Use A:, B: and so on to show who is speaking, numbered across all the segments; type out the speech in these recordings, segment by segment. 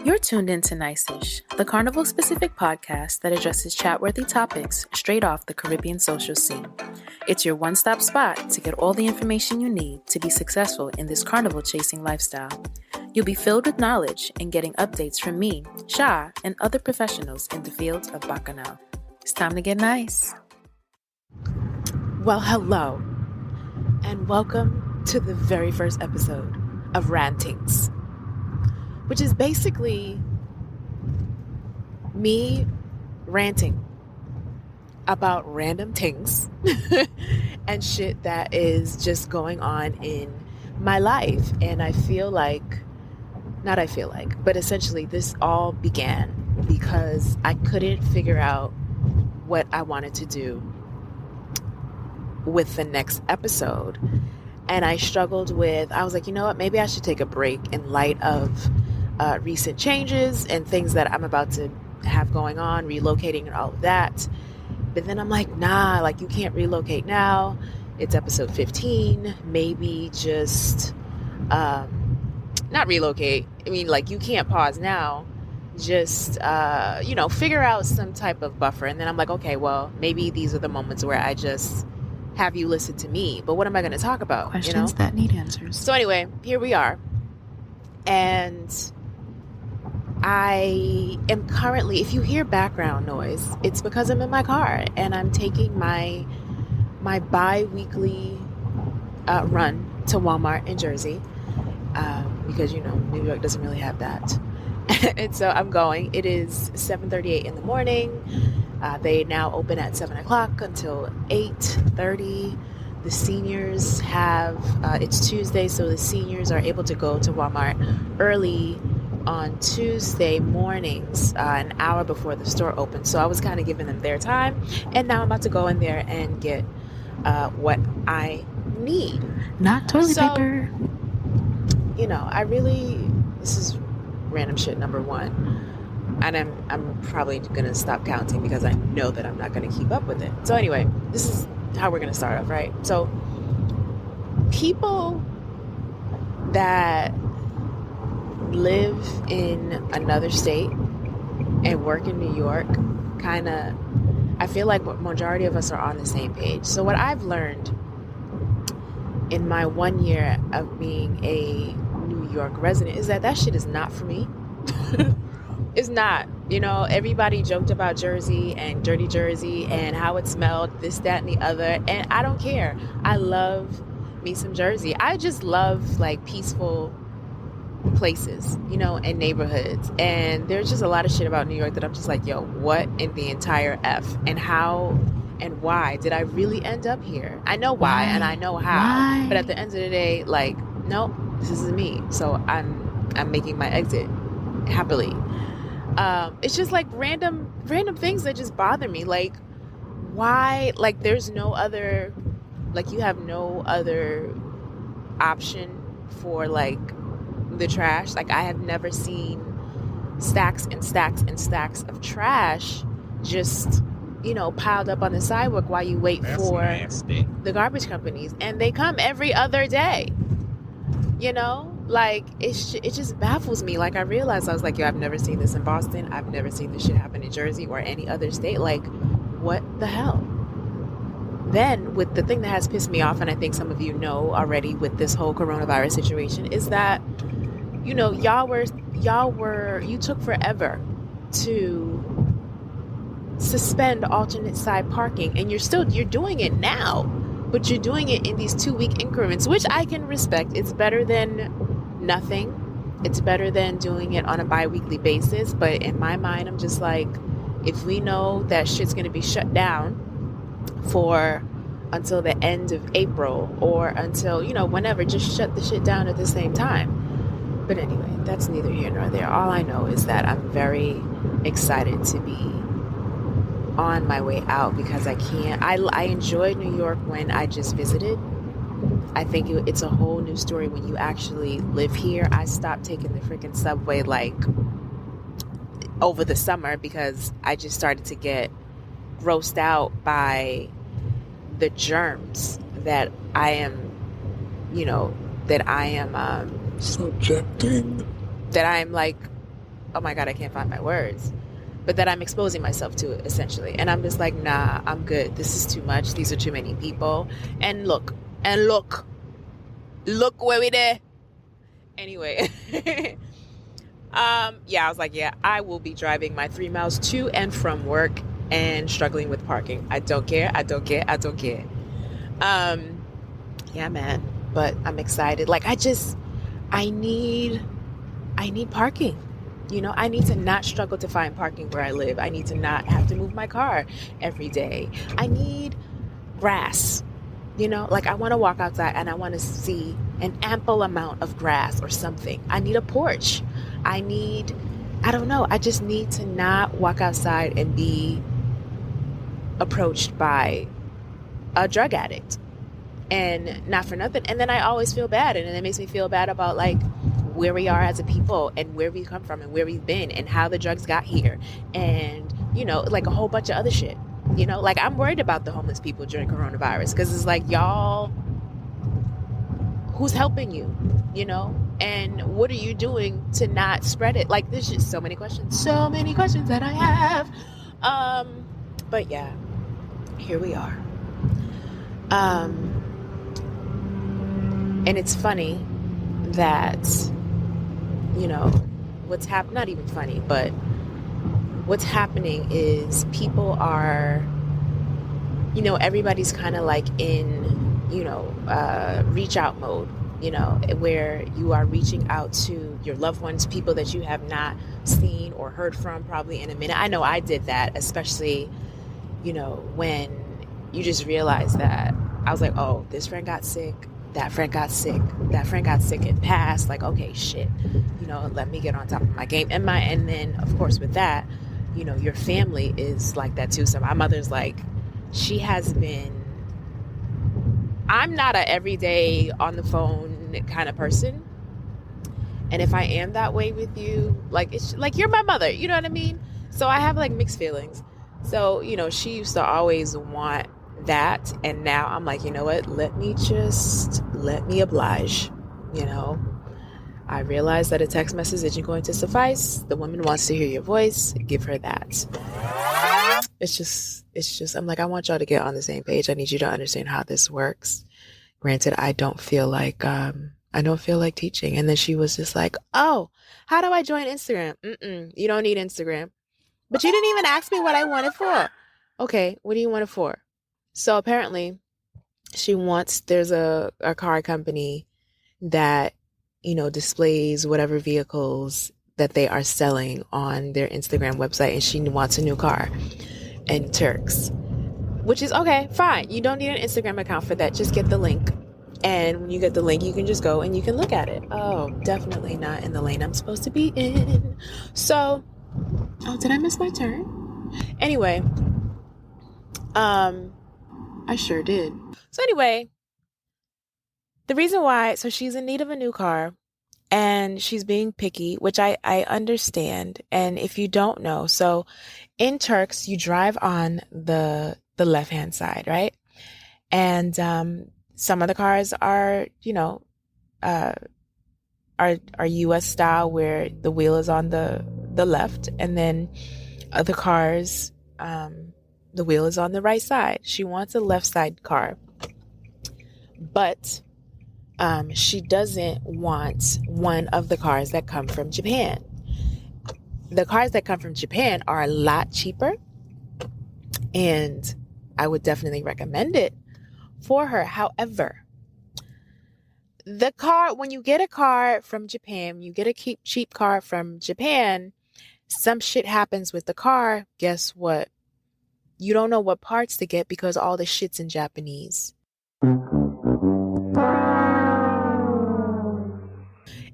A: You're tuned in to Nice-ish, the Carnival-specific podcast that addresses chat-worthy topics straight off the Caribbean social scene. It's your one-stop spot to get all the information you need to be successful in this carnival-chasing lifestyle. You'll be filled with knowledge and getting updates from me, Sha, and other professionals in the field of Bacchanal. It's time to get nice. Well, hello, and welcome to the very first episode of RANT-TINGZ, which is basically me ranting about random things and shit that is just going on in my life. And but essentially this all began because I couldn't figure out what I wanted to do with the next episode. And I was like, you know what, maybe I should take a break in light of recent changes and things that I'm about to have going on, relocating and all of that. But then I'm like, nah, like you can't relocate now. It's episode 15. Maybe just not relocate. I mean, like you can't pause now. Just, figure out some type of buffer. And then I'm like, okay, well, maybe these are the moments where I just have you listen to me. But what am I going to talk about?
B: Questions that need answers.
A: So anyway, here we are. And I am currently, if you hear background noise, it's because I'm in my car and I'm taking my bi-weekly run to Walmart in Jersey because, New York doesn't really have that. And so I'm going. It is 7:38 in the morning. They now open at 7 o'clock until 8:30. The seniors it's Tuesday, so the seniors are able to go to Walmart early on Tuesday mornings, an hour before the store opens. So I was kind of giving them their time. And now I'm about to go in there and get what I need.
B: Not toilet paper.
A: This is random shit number one. And I'm probably going to stop counting because I know that I'm not going to keep up with it. So anyway, this is how we're going to start off, right? So people that live in another state and work in New York, I feel like the majority of us are on the same page. So what I've learned in my 1 year of being a New York resident is that shit is not for me. It's not. Everybody joked about Jersey and dirty Jersey and how it smelled, this, that, and the other. And I don't care. I love me some Jersey. I just love like peaceful places, and neighborhoods. And there's just a lot of shit about New York that I'm just like, yo, what in the entire F? And how and why did I really end up here? I know why and I know how.
B: Why?
A: But at the end of the day, like, nope, this isn't me. So I'm making my exit happily. It's just like random things that just bother me. Like, why? Like, there's no other, like, you have no other option for like the trash. Like, I have never seen stacks and stacks and stacks of trash just, piled up on the sidewalk while you wait for the garbage companies. And they come every other day, Like, it just baffles me. Like, I realized, I was like, yo, I've never seen this in Boston. I've never seen this shit happen in Jersey or any other state. Like, what the hell? Then, with the thing that has pissed me off, and I think some of you know already with this whole coronavirus situation, is that, you took forever to suspend alternate side parking, and you're doing it now, but you're doing it in these 2-week increments, which I can respect. It's better than nothing. It's better than doing it on a bi-weekly basis. But in my mind, I'm just like, if we know that shit's going to be shut down until the end of April or until, whenever, just shut the shit down at the same time. But anyway, that's neither here nor there. All I know is that I'm very excited to be on my way out because I enjoyed New York when I just visited. I think it's a whole new story when you actually live here. I stopped taking the freaking subway like over the summer because I just started to get grossed out by the germs that I am
B: subjecting.
A: That I'm like oh my God, I can't find my words. But that I'm exposing myself to it essentially. And I'm just like, nah, I'm good. This is too much. These are too many people. And look, where we there. Anyway. Yeah, I was like, yeah, I will be driving my 3 miles to and from work and struggling with parking. I don't care. Yeah, man. But I'm excited. Like, I need parking. I need to not struggle to find parking where I live. I need to not have to move my car every day. I need grass. Like I want to walk outside and I want to see an ample amount of grass or something. I need a porch. I don't know. I just need to not walk outside and be approached by a drug addict. And not for nothing. And then I always feel bad. And it makes me feel bad about like where we are as a people and where we come from and where we've been and how the drugs got here. And, like a whole bunch of other shit. Like I'm worried about the homeless people during coronavirus because it's like, y'all, who's helping you, and what are you doing to not spread it? Like there's just so many questions that I have. But yeah, here we are. And it's funny that, what's happening, not even funny, but what's happening is people are, everybody's kind of like in, reach out mode, where you are reaching out to your loved ones, people that you have not seen or heard from probably in a minute. I know I did that, especially, when you just realize that I was like, oh, this friend got sick. That friend got sick and passed. Like, okay, shit, let me get on top of my game. And then of course with that, your family is like that too. So my mother's like, I'm not a everyday on the phone kind of person. And if I am that way with you, like, it's like, you're my mother, you know what I mean? So I have like mixed feelings. So, she used to always want that. And now I'm like, you know what? Let me oblige, I realize that a text message isn't going to suffice. The woman wants to hear your voice. Give her that. It's just, I'm like, I want y'all to get on the same page. I need you to understand how this works. Granted, I don't feel like teaching. And then she was just like, oh, how do I join Instagram? You don't need Instagram. But you didn't even ask me what I want it for. Okay, what do you want it for? So apparently there's a car company that, displays whatever vehicles that they are selling on their Instagram website. And she wants a new car in Turks, which is okay, fine. You don't need an Instagram account for that. Just get the link. And when you get the link, you can just go and you can look at it. Oh, definitely not in the lane I'm supposed to be in. So, oh, did I miss my turn? Anyway, I sure did. So anyway, the reason why, so she's in need of a new car and she's being picky, which I understand. And if you don't know, so in Turks, you drive on the left-hand side, right? And some of the cars are, are US style where the wheel is on the left, and then other cars, the wheel is on the right side. She wants a left side car, but she doesn't want one of the cars that come from Japan. The cars that come from Japan are a lot cheaper, and I would definitely recommend it for her. However, when you get a car from Japan, you get a cheap car from Japan, some shit happens with the car. Guess what? You don't know what parts to get because all the shit's in Japanese.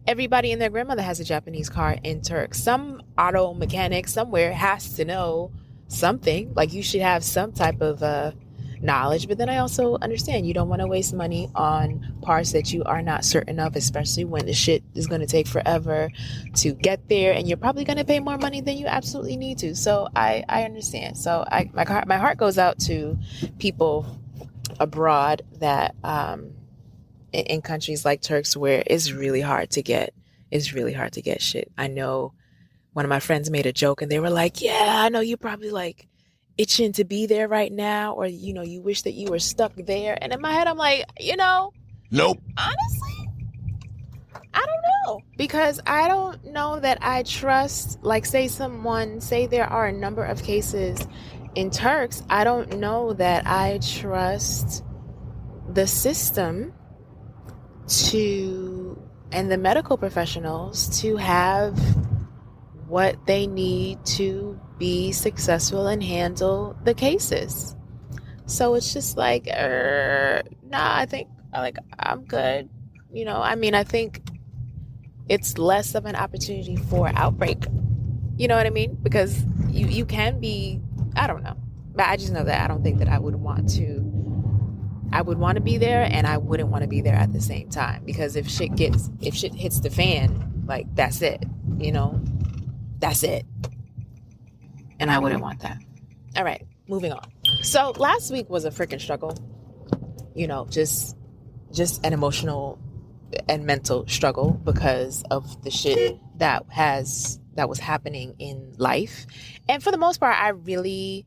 A: Everybody and their grandmother has a Japanese car in Turks. Some auto mechanic somewhere has to know something. Like, you should have some type of knowledge. But then I also understand you don't want to waste money on parts that you are not certain of, especially when the shit is going to take forever to get there, and you're probably going to pay more money than you absolutely need to. So I understand. So my heart goes out to people abroad that in countries like Turks where it's really hard to get shit. I know one of my friends made a joke and they were like, yeah, I know you probably like itching to be there right now, or, you wish that you were stuck there. And in my head, I'm like,
C: Nope.
A: honestly, I don't know. Because I don't know that I trust, like, say there are a number of cases in Turks, I don't know that I trust the system and the medical professionals to have what they need to be successful and handle the cases. So it's just like, I think I'm good. I think it's less of an opportunity for outbreak. You know what I mean? Because you can be, I don't know. But I just know that I don't think that I would want to be there, and I wouldn't want to be there at the same time, because if shit hits the fan, like, that's it, that's it. And I wouldn't want that. All right, moving on. So last week was a freaking struggle, just an emotional and mental struggle because of the shit that was happening in life. And for the most part, I really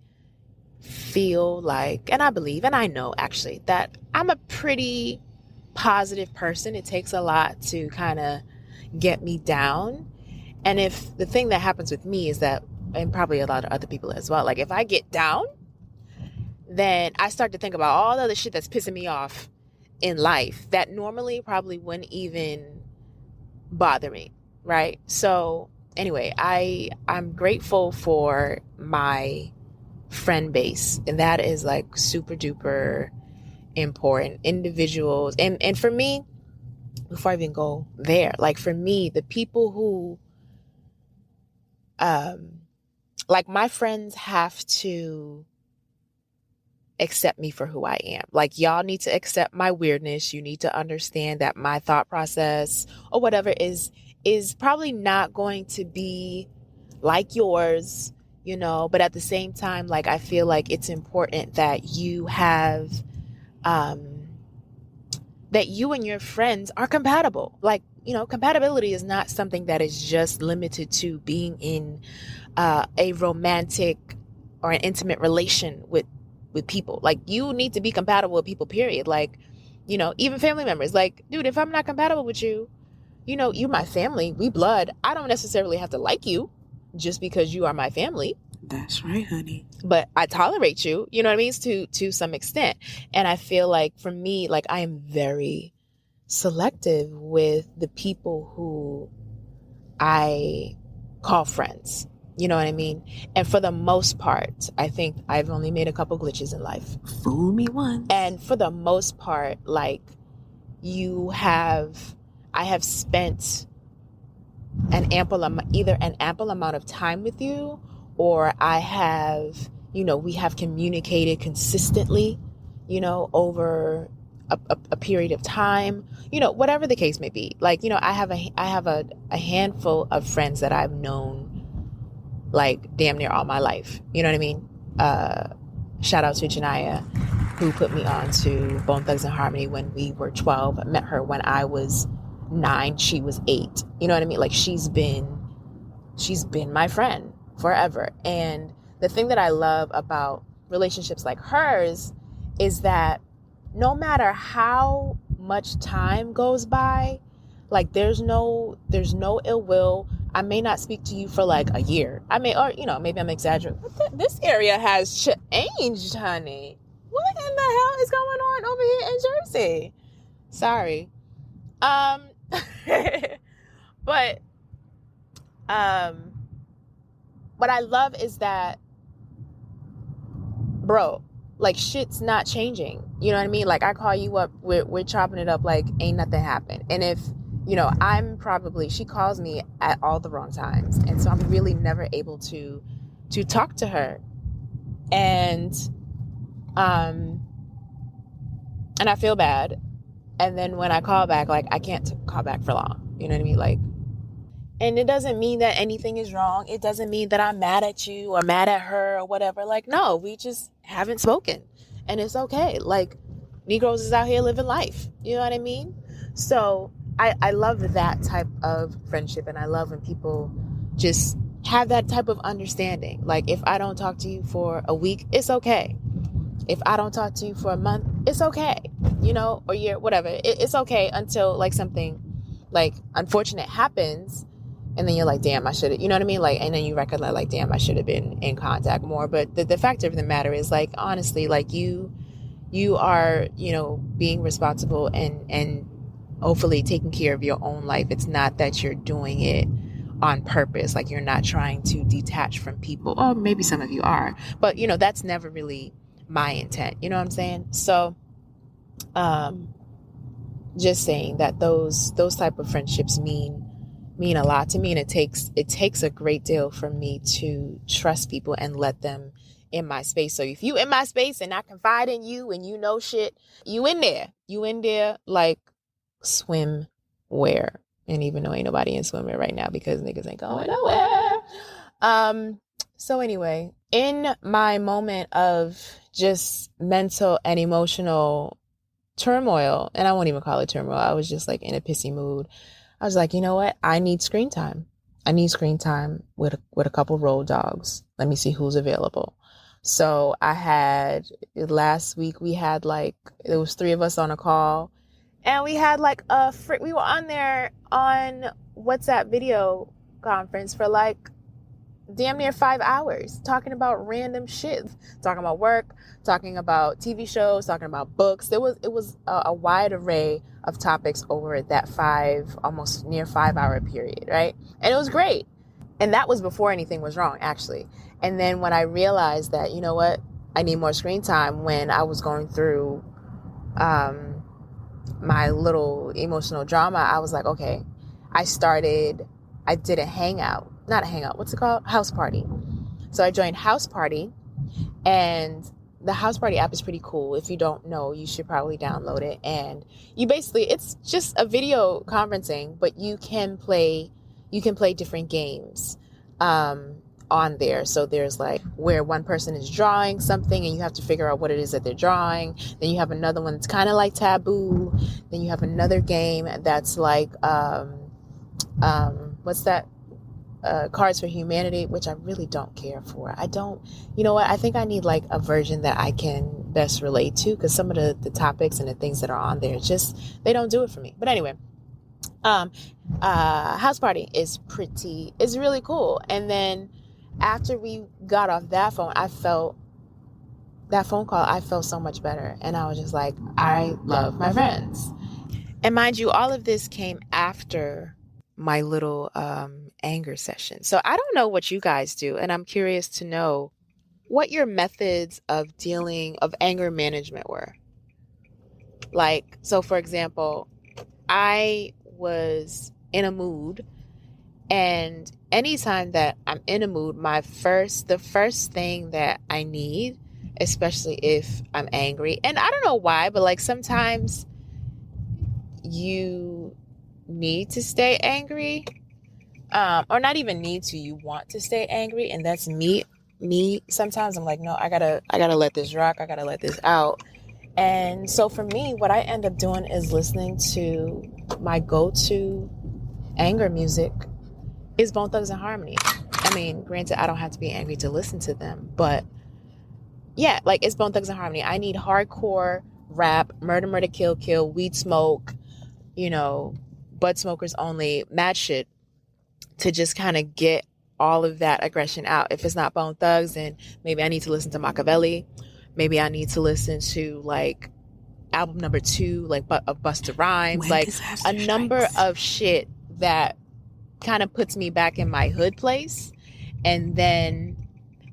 A: feel like, and I believe, and I know actually, that I'm a pretty positive person. It takes a lot to kind of get me down. And if the thing that happens with me is that, and probably a lot of other people as well, like, if I get down, then I start to think about all the other shit that's pissing me off in life that normally probably wouldn't even bother me, right? So anyway, I'm grateful for my friend base, and that is like super duper important. Individuals, and for me, before I even go there, like, for me, the people who like, my friends have to accept me for who I am. Like, y'all need to accept my weirdness. You need to understand that my thought process or whatever is probably not going to be like yours, but at the same time, like, I feel like it's important that you have, that you and your friends are compatible. Like, compatibility is not something that is just limited to being in a romantic or an intimate relation with people. Like, you need to be compatible with people, period. Like, even family members. Like, dude, if I'm not compatible with you, you're my family, we blood. I don't necessarily have to like you just because you are my family.
B: That's right, honey.
A: But I tolerate you, you know what I mean, to some extent. And I feel like, for me, like, I am very selective with the people who I call friends. You know what I mean? And for the most part, I think I've only made a couple glitches in life.
B: Fool me once.
A: And for the most part, like, I have spent either an ample amount of time with you, or I have, we have communicated consistently, over a period of time, whatever the case may be. Like, I have a handful of friends that I've known, like, damn near all my life. You know what I mean? Shout out to Janaya, who put me on to Bone Thugs and Harmony when we were 12. I met her when I was 9. She was 8. You know what I mean? Like, she's been my friend forever. And the thing that I love about relationships like hers is that no matter how much time goes by, like, there's no ill will. I may not speak to you for like a year. Maybe I'm exaggerating. This area has changed, honey. What in the hell is going on over here in Jersey? Sorry. But what I love is that, bro, like, shit's not changing. You know what I mean? Like, I call you up, we're chopping it up like ain't nothing happened. And if, she calls me at all the wrong times. And so I'm really never able to talk to her. And I feel bad. And then when I call back, like, I can't call back for long. You know what I mean? Like, and it doesn't mean that anything is wrong. It doesn't mean that I'm mad at you or mad at her or whatever. Like, no, we just haven't spoken. And it's okay. Like, Negroes is out here living life. You know what I mean? So I love that type of friendship. And I love when people just have that type of understanding. Like, if I don't talk to you for a week, it's okay. If I don't talk to you for a month, it's okay, or year, whatever. It's okay until like something like unfortunate happens. And then you're like, damn, I should have, you know what I mean? Like, and then you recognize like, damn, I should have been in contact more. But the fact of the matter is, like, honestly, like you are, being responsible and hopefully taking care of your own life. It's not that you're doing it on purpose. Like, you're not trying to detach from people. Or maybe some of you are, but that's never really my intent. You know what I'm saying? So, just saying that those type of friendships mean a lot to me, and it takes a great deal for me to trust people and let them in my space. So if you in my space and I confide in you and shit, you in there like swimwear. And even though ain't nobody in swimwear right now because niggas ain't going nowhere. So anyway, in my moment of just mental and emotional turmoil, and I won't even call it turmoil, I was just like in a pissy mood. I was like, you know what? I need screen time. I need screen time with a couple road dogs. Let me see who's available. So last week we had there was 3 of us on a call, and we had we were on there on WhatsApp video conference for damn near 5 hours talking about random shit, talking about work, talking about TV shows, talking about books. It was a wide array of topics over that almost near 5 hour period, right? And it was great. And that was before anything was wrong, actually. And then when I realized that, you know what, I need more screen time, when I was going through my little emotional drama, I was like, okay, I did a hangout. Not a hangout, what's it called? House party. So I joined House Party, and the House Party app is pretty cool. If you don't know, you should probably download it. And it's just a video conferencing, but you can play different games on there. So there's where one person is drawing something and you have to figure out what it is that they're drawing. Then you have another one that's kind of like Taboo. Then you have another game that's what's that? Cards for Humanity, which I really don't care for. I don't, you know what? I think I need a version that I can best relate to, because some of the topics and the things that are on there, they don't do it for me. But anyway, House Party is really cool. And then after we got off that phone call, I felt so much better. And I was just like, I love my friends. And mind you, all of this came after my little anger session. So I don't know what you guys do, and I'm curious to know what your methods of anger management were. So for example, I was in a mood, and anytime that I'm in a mood, the first thing that I need, especially if I'm angry, and I don't know why, but sometimes you need to stay angry, or not even need to, you want to stay angry. And that's me sometimes I'm like, no, I gotta let this rock, I gotta let this out. And so for me, what I end up doing is listening to my go-to anger music is Bone Thugs and Harmony. I mean, granted, I don't have to be angry to listen to them, but yeah, it's Bone Thugs and Harmony. I need hardcore rap, murder, murder, kill, kill, weed smoke, bud smokers only, mad shit, to just kind of get all of that aggression out. If it's not Bone Thugs, then maybe I need to listen to Machiavelli. Maybe I need to listen to album number 2, of Busta Rhymes, a number of shit that kind of puts me back in my hood place. And then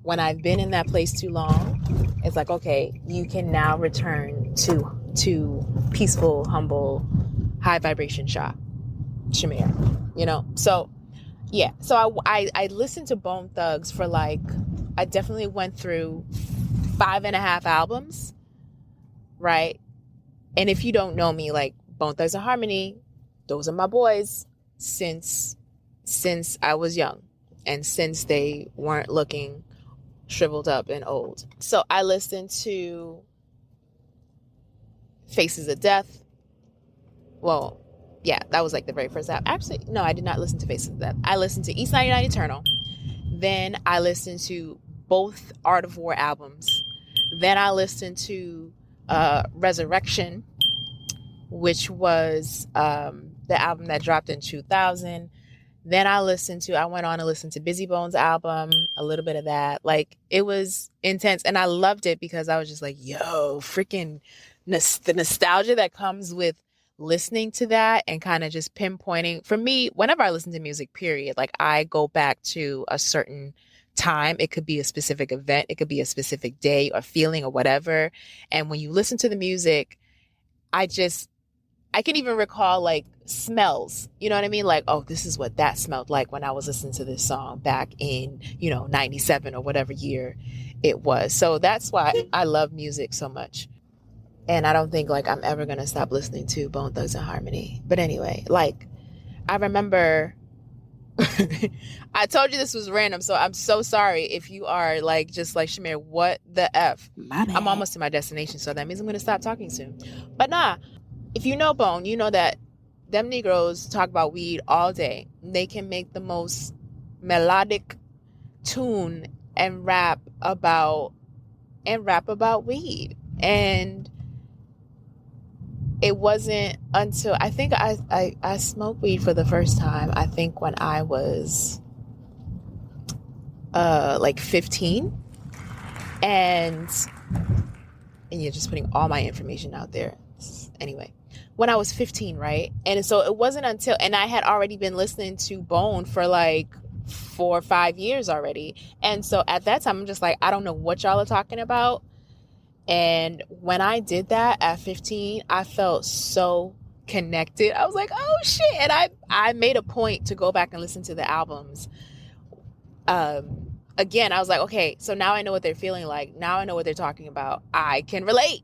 A: when I've been in that place too long, it's like, okay, you can now return to peaceful, humble, high vibration Shamir, so yeah. So I listened to Bone Thugs for I definitely went through 5.5 albums, right? And if you don't know me, Bone Thugs and Harmony, those are my boys since I was young, and since they weren't looking shriveled up and old. So I listened to Faces of Death. Well, yeah, that was the very first album. Actually, no, I did not listen to Faces of Death. I listened to East 99 Eternal. Then I listened to both Art of War albums. Then I listened to Resurrection, which was the album that dropped in 2000. Then I went on to listen to Busy Bones album, a little bit of that. Like, it was intense. And I loved it because I was just like, yo, freaking the nostalgia that comes with listening to that and kind of just pinpointing. For me, whenever I listen to music, period, like I go back to a certain time. It could be a specific event. It could be a specific day or feeling or whatever. And when you listen to the music, I can even recall like smells, you know what I mean? Like, oh, this is what that smelled like when I was listening to this song back in, 97 or whatever year it was. So that's why I love music so much. And I don't think like I'm ever going to stop listening to Bone Thugs and Harmony. But anyway, like I remember I told you this was random. So I'm so sorry if you are like, just like, Shamir, what the F?
B: My bad.
A: I'm almost to my destination. So that means I'm going to stop talking soon. But nah, if you know Bone, you know that them Negroes talk about weed all day. They can make the most melodic tune and rap about weed. And it wasn't until I think I smoked weed for the first time, I think when I was like 15. And you're just putting all my information out there. Anyway, when I was 15, right? And so it wasn't until, and I had already been listening to Bone for like 4 or 5 years already. And so at that time, I'm just like, I don't know what y'all are talking about. And when I did that at 15, I felt so connected. I was like, oh shit. And I made a point to go back and listen to the albums. Again, I was like, okay, so now I know what they're feeling like. Now I know what they're talking about. I can relate.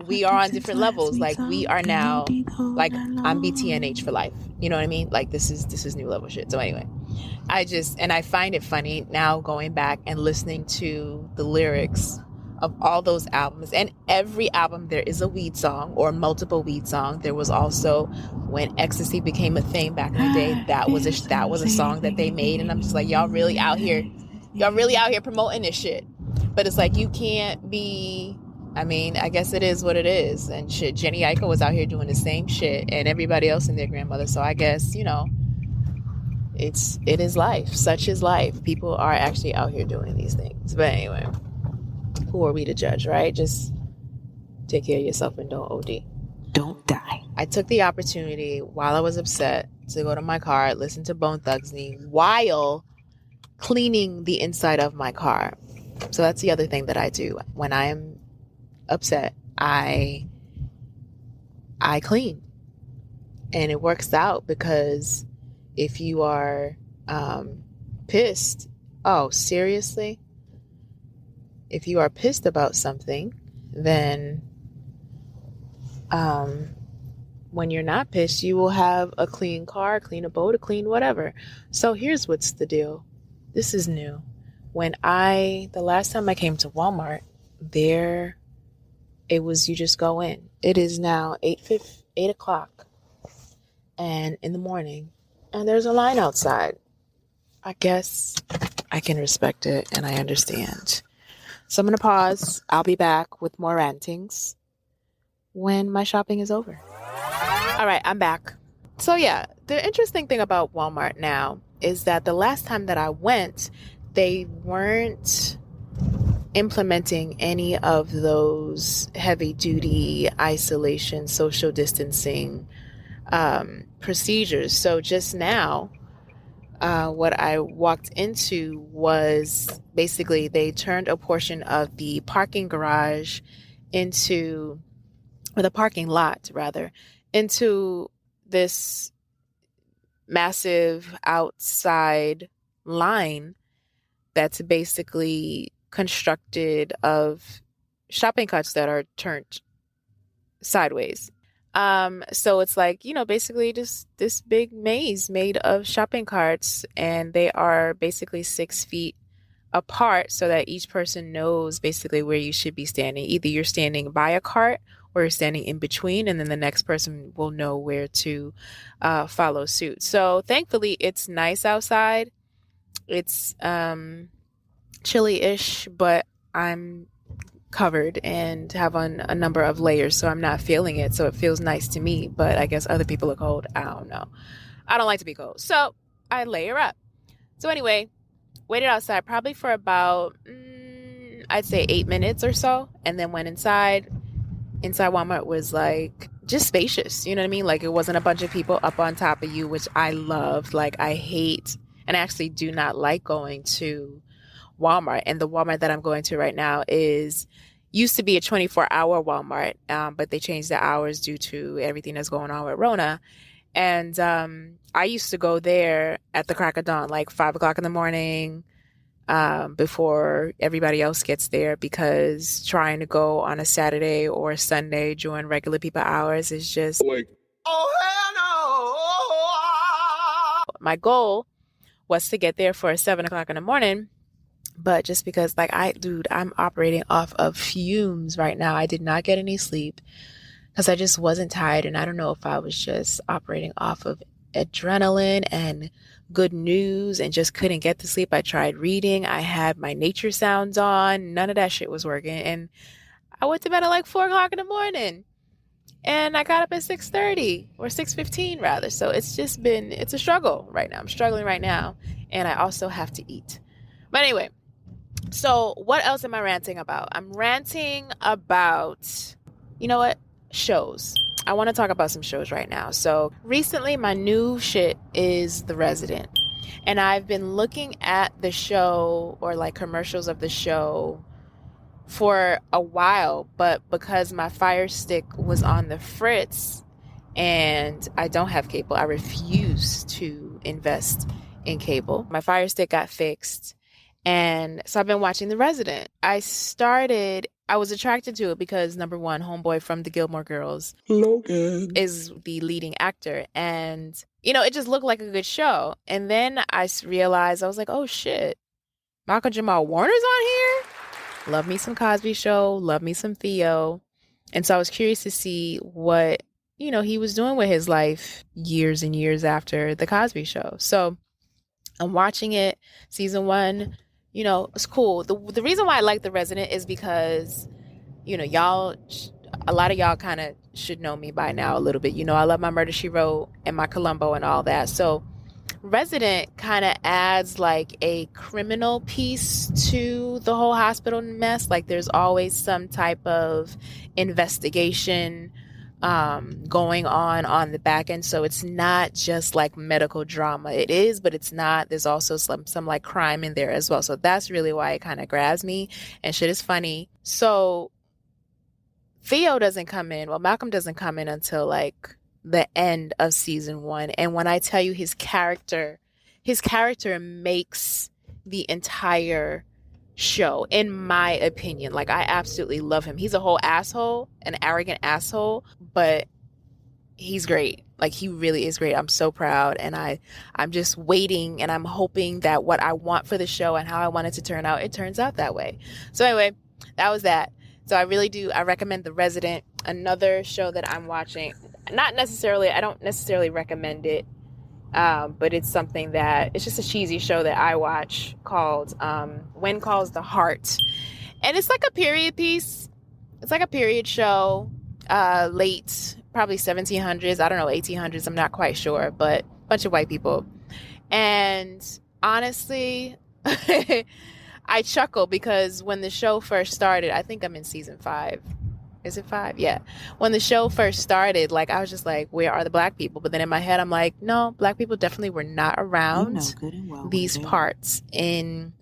A: We are on different levels. Like, we are now, like, I'm BTNH for life. You know what I mean? Like, this is new level shit. So anyway, I find it funny now going back and listening to the lyrics of all those albums. And every album, there is a weed song or multiple weed songs. There was also, when ecstasy became a thing back in the day, that was a song that they made. And I'm just like, y'all really out here promoting this shit. But it's like, you can't be, I mean, I guess it is what it is. And shit, Jenny Aiko was out here doing the same shit, and everybody else and their grandmother. So I guess, it is life. Such is life. People are actually out here doing these things. But anyway, who are we to judge, right? Just take care of yourself and don't OD.
B: Don't die.
A: I took the opportunity while I was upset to go to my car, listen to Bone Thugs while cleaning the inside of my car. So that's the other thing that I do when I am upset. I clean, and it works out because if you are pissed, oh seriously, if you are pissed about something, then when you're not pissed, you will have a clean car, clean a boat, a clean whatever. So here's what's the deal. This is new. The last time I came to Walmart, it was, you just go in. It is now 8 o'clock and in the morning, and there's a line outside. I guess I can respect it and I understand. So I'm going to pause. I'll be back with more rantings when my shopping is over. All right, I'm back. So yeah, the interesting thing about Walmart now is that the last time that I went, they weren't implementing any of those heavy duty isolation, social distancing procedures. So just now, what I walked into was basically they turned a portion of the parking garage or the parking lot rather, into this massive outside line that's basically constructed of shopping carts that are turned sideways. So it's like, basically just this big maze made of shopping carts, and they are basically 6 feet apart so that each person knows basically where you should be standing. Either you're standing by a cart or you're standing in between, and then the next person will know where to follow suit. So thankfully it's nice outside. It's chilly-ish, but I'm covered and have on a number of layers, so I'm not feeling it. So it feels nice to me, but I guess other people are cold. I don't know. I don't like to be cold, so I layer up. So anyway, waited outside probably for about I'd say 8 minutes or so, and then went inside. Inside Walmart was like just spacious, you know what I mean? Like it wasn't a bunch of people up on top of you, which I loved. Like I hate and I actually do not like going to Walmart. And the Walmart that I'm going to right now is used to be a 24-hour Walmart, but they changed the hours due to everything that's going on with Rona. And I used to go there at the crack of dawn, like 5 o'clock in the morning, before everybody else gets there, because trying to go on a Saturday or a Sunday during regular people hours is just like, oh, hell no. My goal was to get there for 7 o'clock in the morning. But just because I'm operating off of fumes right now. I did not get any sleep because I just wasn't tired. And I don't know if I was just operating off of adrenaline and good news and just couldn't get to sleep. I tried reading. I had my nature sounds on. None of that shit was working. And I went to bed at like 4 o'clock in the morning. And I got up at 6:30 or 6:15 rather. So it's a struggle right now. I'm struggling right now. And I also have to eat. But anyway, so what else am I ranting about? I'm ranting about, you know what? Shows. I want to talk about some shows right now. So recently my new shit is The Resident. And I've been looking at the show or like commercials of the show for a while, but because my Fire Stick was on the fritz and I don't have cable, I refuse to invest in cable. My Fire Stick got fixed. And so I've been watching The Resident. I was attracted to it because number one, homeboy from the Gilmore Girls, Logan, is the leading actor. And, it just looked like a good show. And then I realized, I was like, oh shit, Malcolm Jamal Warner's on here? Love me some Cosby Show, love me some Theo. And so I was curious to see what, he was doing with his life years and years after the Cosby Show. So I'm watching it, season 1. It's cool. The reason why I like The Resident is because, y'all, a lot of y'all kind of should know me by now a little bit. I love my Murder, She Wrote and my Columbo and all that. So Resident kind of adds like a criminal piece to the whole hospital mess. Like there's always some type of investigation going on the back end. So it's not just like medical drama. It is, but it's not. There's also some like crime in there as well. So that's really why it kind of grabs me, and shit is funny. So Theo doesn't come in. Well, Malcolm doesn't come in until like the end of season 1. And when I tell you his character makes the entire show, in my opinion. Like I absolutely love him. He's a whole asshole, an arrogant asshole, but he's great. Like he really is great. I'm so proud, and I'm just waiting, and I'm hoping that what I want for the show and how I want it to turn out, it turns out that way. So anyway, that was that. So I recommend The Resident. Another show that I'm watching, I don't necessarily recommend it, but it's something it's just a cheesy show that I watch called When Calls the Heart. And it's like a period piece. It's like a period show, late, probably 1700s. I don't know, 1800s. I'm not quite sure, but a bunch of white people. And honestly, I chuckle because when the show first started, I think I'm in season 5. Is it 5? Yeah. When the show first started, like I was just like, where are the black people? But then in my head, I'm like, no, black people definitely were not around these parts in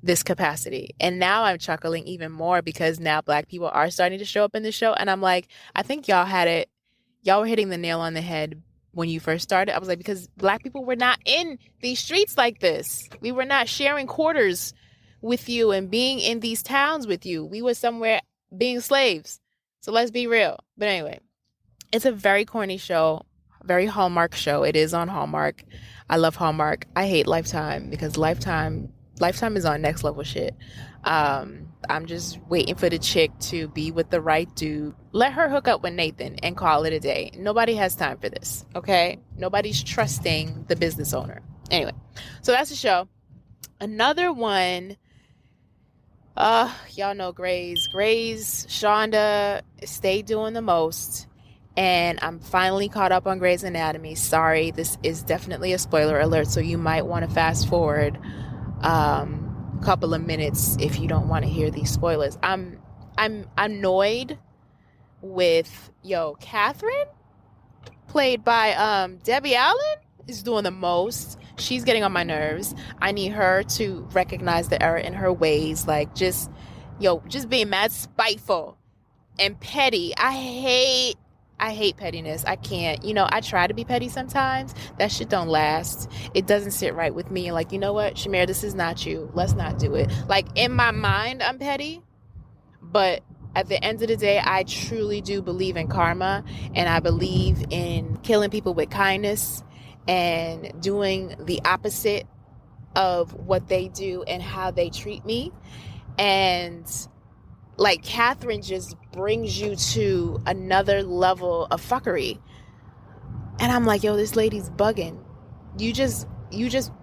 A: this capacity. And now I'm chuckling even more because now black people are starting to show up in the show. And I'm like, I think y'all were hitting the nail on the head when you first started. I was like, because black people were not in these streets like this. We were not sharing quarters with you and being in these towns with you. We were somewhere being slaves. So let's be real. But anyway, it's a very corny show, very Hallmark show. It is on Hallmark. I love Hallmark. I hate Lifetime because Lifetime is on next level shit. I'm just waiting for the chick to be with the right dude. Let her hook up with Nathan and call it a day. Nobody has time for this, okay? Nobody's trusting the business owner. Anyway, so that's the show. Another one, y'all know Grays. Grays, Shonda stayed doing the most. And I'm finally caught up on Grey's Anatomy. Sorry, this is definitely a spoiler alert, so you might want to fast forward a couple of minutes if you don't want to hear these spoilers. I'm annoyed with Catherine, played by Debbie Allen, is doing the most. She's getting on my nerves. I need her to recognize the error in her ways, like just being mad spiteful and petty. I hate pettiness. I can't. I try to be petty sometimes. That shit don't last. It doesn't sit right with me. Like, you know what, Shamir, this is not you. Let's not do it. Like, in my mind, I'm petty. But at the end of the day, I truly do believe in karma. And I believe in killing people with kindness and doing the opposite of what they do and how they treat me. And like, Catherine just brings you to another level of fuckery. And I'm like, yo, this lady's bugging. You just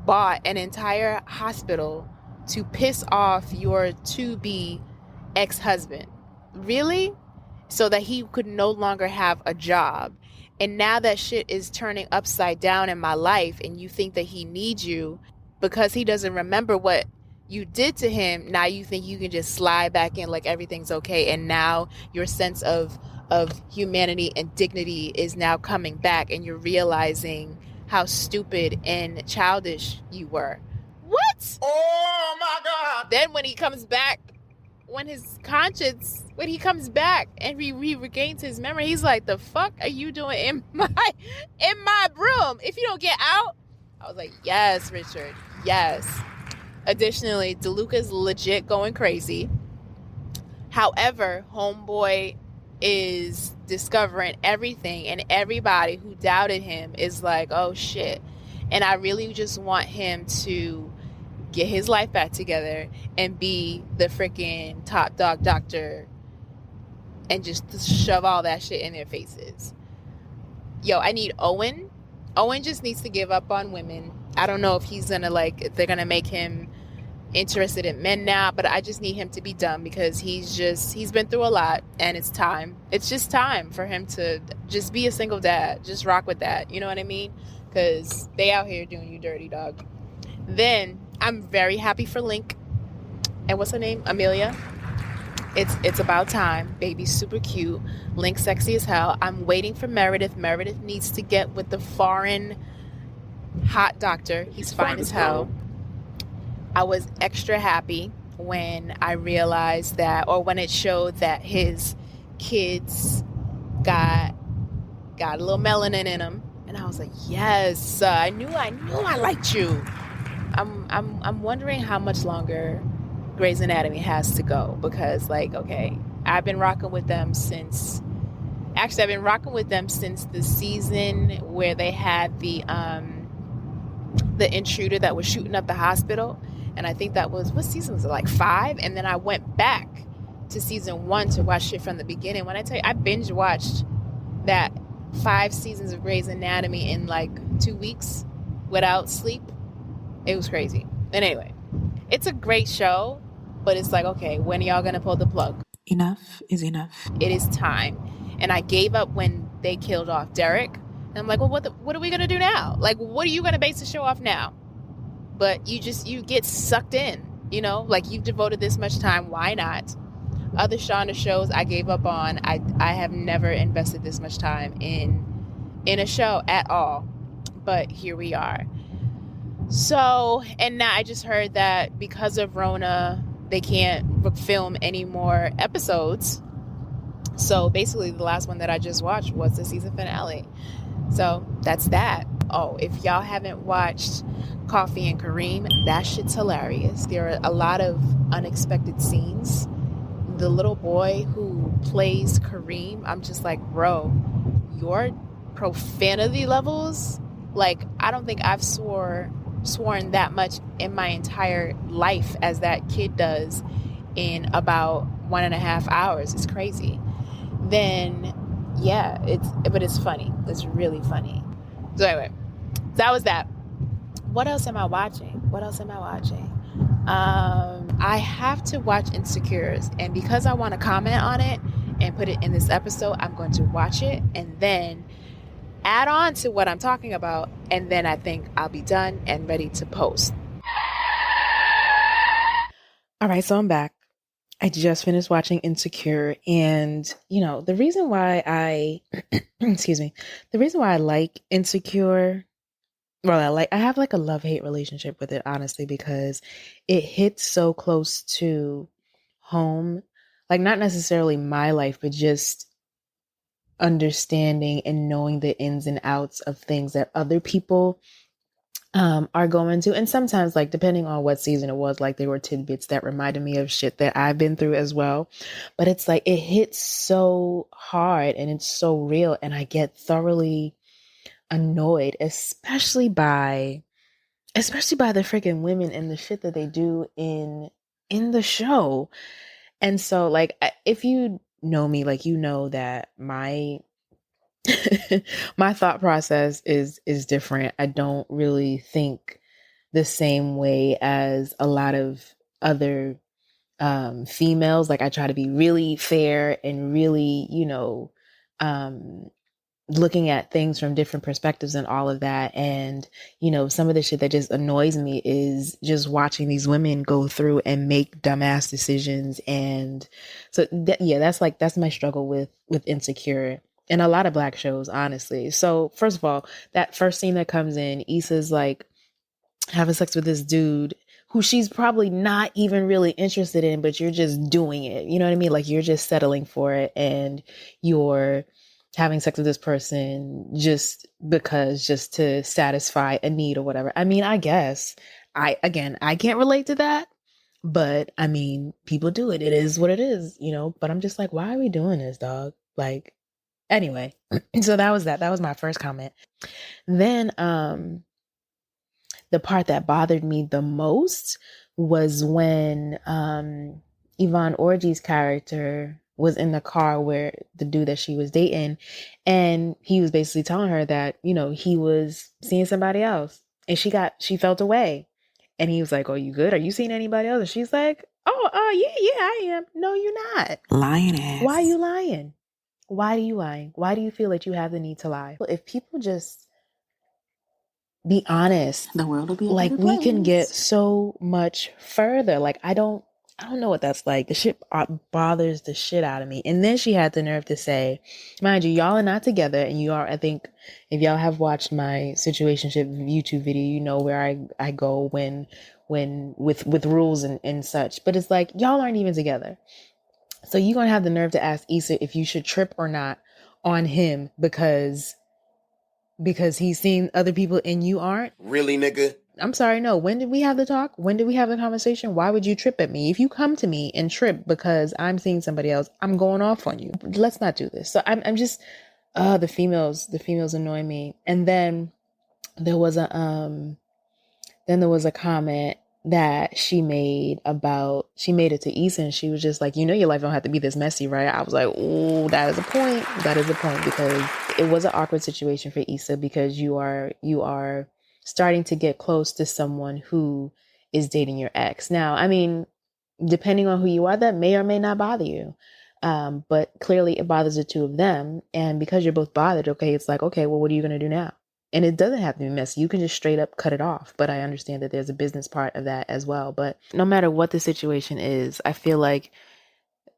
A: bought an entire hospital to piss off your to-be ex-husband. Really? So that he could no longer have a job. And now that shit is turning upside down in my life, and you think that he needs you because he doesn't remember what you did to him. Now you think you can just slide back in like everything's okay, and now your sense of humanity and dignity is now coming back, and you're realizing how stupid and childish you were. What? Oh my God. Then when he comes back, when he comes back and he regains his memory, he's like, the fuck are you doing in my room? If you don't get out. I was like, yes, Richard, yes. Additionally, DeLuca's legit going crazy. However, homeboy is discovering everything, and everybody who doubted him is like, oh shit. And I really just want him to get his life back together and be the freaking top dog doctor and just shove all that shit in their faces. I need Owen. Owen just needs to give up on women. I don't know if if they're gonna make him interested in men now, but I just need him to be done, because he's been through a lot, and it's just time for him to just be a single dad. Just rock with that, you know what I mean? Because they out here doing you dirty, dog. Then I'm very happy for Link, and what's her name, Amelia. It's about time. Baby's super cute. Link sexy as hell. I'm waiting for Meredith. Meredith needs to get with the foreign hot doctor. He's fine as hell. I was extra happy when I realized that, or when it showed that his kids got a little melanin in them, and I was like, yes, I knew I liked you. I'm wondering how much longer Grey's Anatomy has to go, because okay, I've been rocking with them since the season where they had the intruder that was shooting up the hospital. And I think that was, what season was it, like 5? And then I went back to season 1 to watch it from the beginning. When I tell you, I binge watched that 5 seasons of Grey's Anatomy in like 2 weeks without sleep. It was crazy. And anyway, it's a great show, but it's like, okay, when are y'all gonna pull the plug?
B: Enough is enough.
A: It is time. And I gave up when they killed off Derek. And I'm like, well, what are we gonna do now? Like, what are you gonna base the show off now? But you get sucked in, like, you've devoted this much time. Why not? Other Shonda shows I gave up on. I have never invested this much time in a show at all. But here we are. So, and now I just heard that because of Rona, they can't film any more episodes. So basically the last one that I just watched was the season finale. So that's that. Oh, if y'all haven't watched Coffee and Kareem, that shit's hilarious. There are a lot of unexpected scenes. The little boy who plays Kareem, I'm just like, bro, your profanity levels, like, I don't think I've sworn that much in my entire life as that kid does in about 1.5 hours. It's crazy. Then yeah, it's funny. It's really funny. So anyway, that was that. What else am I watching? I have to watch Insecures, and because I want to comment on it and put it in this episode, I'm going to watch it and then add on to what I'm talking about, and then I think I'll be done and ready to post. All right, so I'm back. I just finished watching Insecure, and the reason why I excuse me, the reason why I like Insecure, well, I have like a love-hate relationship with it, honestly, because it hits so close to home, like not necessarily my life, but just understanding and knowing the ins and outs of things that other people are going to. And sometimes, like, depending on what season it was, like, there were tidbits that reminded me of shit that I've been through as well. But it's like, it hits so hard and it's so real. And I get thoroughly annoyed, especially by the freaking women and the shit that they do in the show. And so, like, if you know me, like, you know that my my thought process is different. I don't really think the same way as a lot of other females. Like, I try to be really fair and really, um looking at things from different perspectives and all of that. And some of the shit that just annoys me is just watching these women go through and make dumbass decisions. And so that's my struggle with Insecure and a lot of Black shows, honestly. So first of all, that first scene that comes in, Issa's like having sex with this dude who she's probably not even really interested in, but you're just doing it. You know what I mean? Like, you're just settling for it, and you're having sex with this person just to satisfy a need or whatever. I mean, I guess I can't relate to that, but I mean, people do it. It is what it is, but I'm just like, why are we doing this, dog? Like, anyway, so that was my first comment. Then, the part that bothered me the most was when Yvonne Orji's character was in the car where the dude that she was dating, and he was basically telling her that, he was seeing somebody else, and she felt away. And he was like, "Oh, you good? Are you seeing anybody else?" And she's like, "Oh, yeah, I am." "No, you're not."
B: Lying ass.
A: Why are you lying? Why are you lying? Why do you feel that you have the need to lie? If people just be honest,
B: The world will be a
A: like,
B: better
A: we can
B: place.
A: get so much further. Like, I don't know what that's like. The shit bothers the shit out of me. And then she had the nerve to say, mind you, y'all are not together, and you are. I think if y'all have watched my situationship YouTube video, you know where I go when with rules and such. But it's like, y'all aren't even together. So you're gonna have the nerve to ask Issa if you should trip or not on him because he's seen other people and you aren't? Really, nigga? I'm sorry, no. When did we have the talk? When did we have the conversation? Why would you trip at me? If you come to me and trip because I'm seeing somebody else, I'm going off on you. Let's not do this. So I'm just the females annoy me. And then there was a comment that she made it to Issa, and she was just like, your life don't have to be this messy, right? I was like, oh, that is a point. That is a point, because it was an awkward situation for Issa, because you are starting to get close to someone who is dating your ex. Now, I mean, depending on who you are, that may or may not bother you. But clearly it bothers the two of them. And because you're both bothered, okay, it's like, okay, well, what are you going to do now? And it doesn't have to be messy. You can just straight up cut it off. But I understand that there's a business part of that as well. But no matter what the situation is, I feel like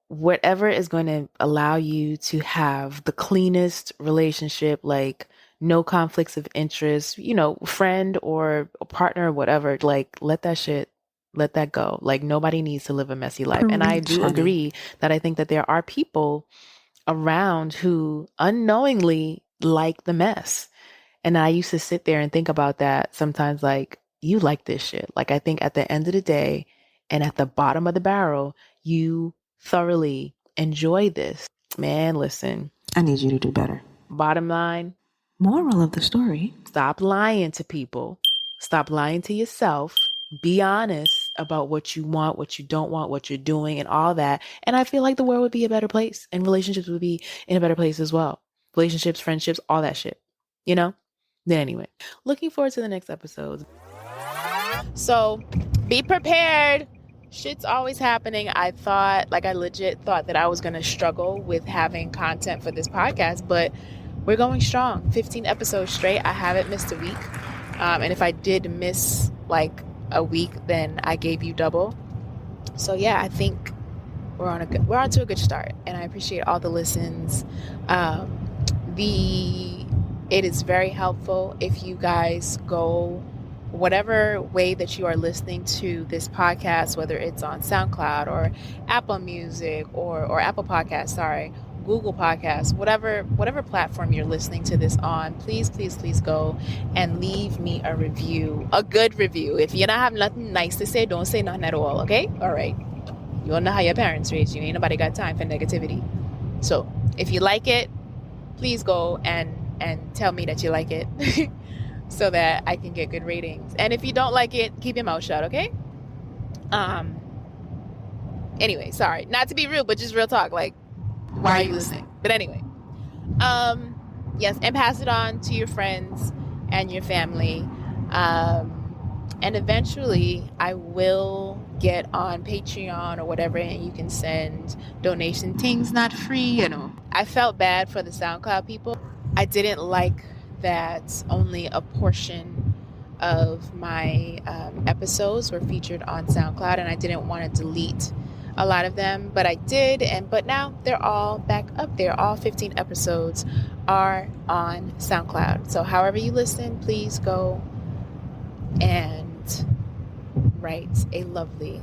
A: whatever is going to allow you to have the cleanest relationship, like no conflicts of interest, friend or partner or whatever, like let that go. Like, nobody needs to live a messy life. And I do agree that I think that there are people around who unknowingly like the mess. And I used to sit there and think about that sometimes, like, you like this shit. Like, I think at the end of the day and at the bottom of the barrel, you thoroughly enjoy this. Man, listen.
B: I need you to do better.
A: Bottom line.
B: Moral of the story.
A: Stop lying to people. Stop lying to yourself. Be honest about what you want, what you don't want, what you're doing, and all that. And I feel like the world would be a better place, and relationships would be in a better place as well. Relationships, friendships, all that shit. Then anyway, looking forward to the next episodes. So be prepared. Shit's always happening. I legit thought that I was going to struggle with having content for this podcast, but we're going strong. 15 episodes straight. I haven't missed a week. And if I did miss like a week, then I gave you double. So yeah, I think we're on to a good start, and I appreciate all the listens. It is very helpful if you guys go whatever way that you are listening to this podcast, whether it's on SoundCloud or Apple Music or Apple Podcasts, Google Podcasts, whatever platform you're listening to this on, please go and leave me a review, a good review. If you don't have nothing nice to say, don't say nothing at all, okay? All right. You all know how your parents raised you. Ain't nobody got time for negativity. So if you like it, please go and tell me that you like it so that I can get good ratings. And if you don't like it, keep your mouth shut, okay? Anyway, sorry. Not to be rude, but just real talk. Like, why are you listening? But anyway, yes, and pass it on to your friends and your family. And eventually I will get on Patreon or whatever, and you can send donation things not free, you know. I felt bad for the SoundCloud people. I didn't like that only a portion of my episodes were featured on SoundCloud, and I didn't want to delete a lot of them, but I did. But now they're all back up there. All 15 episodes are on SoundCloud. So however you listen, please go and write a lovely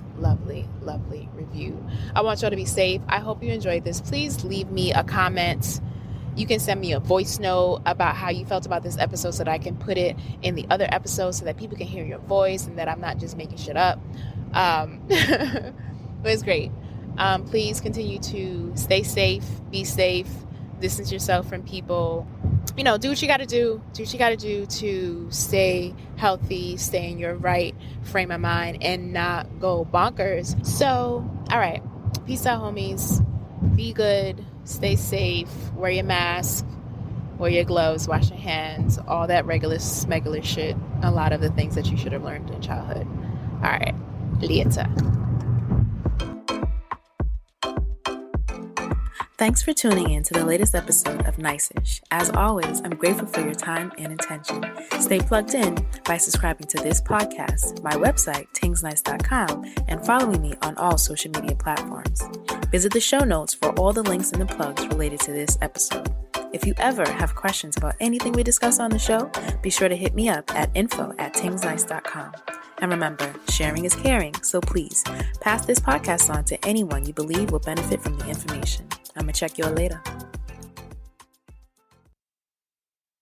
A: review. I want y'all to be safe. I hope you enjoyed this. Please leave me a comment. You can send me a voice note about how you felt about this episode so that I can put it in the other episodes so that people can hear your voice and that I'm not just making shit up. It was great. Please continue to stay safe, be safe, distance yourself from people. You know, do what you got to do. Do what you got to do to stay healthy, stay in your right frame of mind, and not go bonkers. So, all right. Peace out, homies. Be good. Stay safe. Wear your mask. Wear your gloves. Wash your hands. All that regular smegular shit. A lot of the things that you should have learned in childhood. All right. Later.
B: Thanks for tuning in to the latest episode of Nice-ish. As always, I'm grateful for your time and attention. Stay plugged in by subscribing to this podcast, my website, tingznice.com, and following me on all social media platforms. Visit the show notes for all the links and the plugs related to this episode. If you ever have questions about anything we discuss on the show, be sure to hit me up at info@tingznice.com. And remember, sharing is caring, so please pass this podcast on to anyone you believe will benefit from the information. I'm going to check you all later.